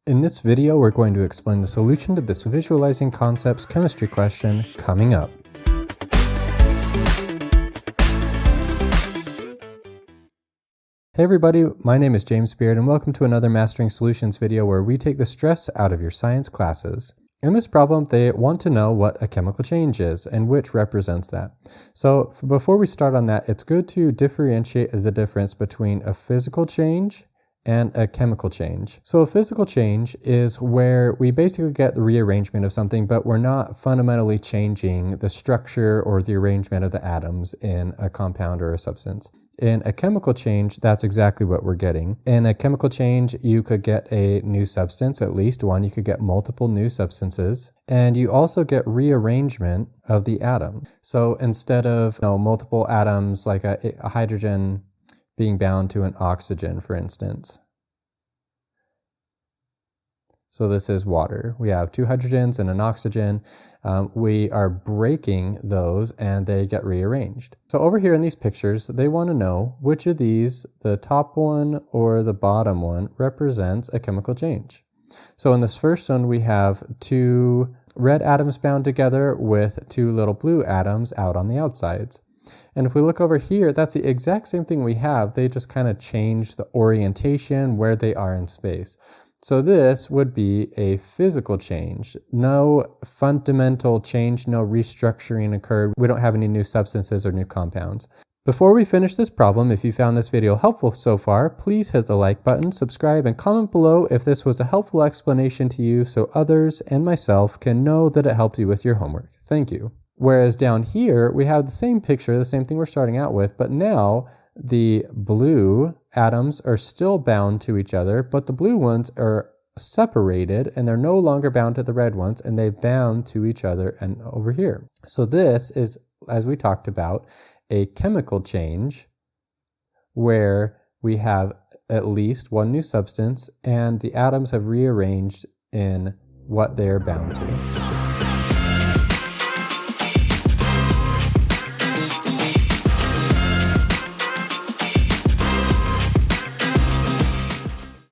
In this video, we're going to explain the solution to this visualizing concepts chemistry question coming up. Hey everybody, my name is James Beard and welcome to another Mastering Solutions video where we take the stress out of your science classes. In this problem, they want to know what a chemical change is and which represents that. So before we start on that, it's good to differentiate the difference between a physical change and a chemical change. So a physical change is where we basically get the rearrangement of something, but we're not fundamentally changing the structure or the arrangement of the atoms in a compound or a substance. In a chemical change, that's exactly what we're getting. In a chemical change, you could get a new substance, at least one. You could get multiple new substances, and you also get rearrangement of the atom. So instead of multiple atoms, like a hydrogen being bound to an oxygen, for instance. So this is water. We have two hydrogens and an oxygen. We are breaking those and they get rearranged. So over here in these pictures, they want to know which of these, the top one or the bottom one, represents a chemical change. So in this first one, we have two red atoms bound together with two little blue atoms out on the outsides. And if we look over here, that's the exact same thing we have. They just kind of change the orientation where they are in space. So this would be a physical change. No fundamental change, no restructuring occurred. We don't have any new substances or new compounds. Before we finish this problem, if you found this video helpful so far, please hit the like button, subscribe, and comment below if this was a helpful explanation to you so others and myself can know that it helped you with your homework. Thank you. Whereas down here, we have the same picture, the same thing we're starting out with, but now the blue atoms are still bound to each other, but the blue ones are separated and they're no longer bound to the red ones, and they've bound to each other and over here. So this is, as we talked about, a chemical change where we have at least one new substance and the atoms have rearranged in what they're bound to.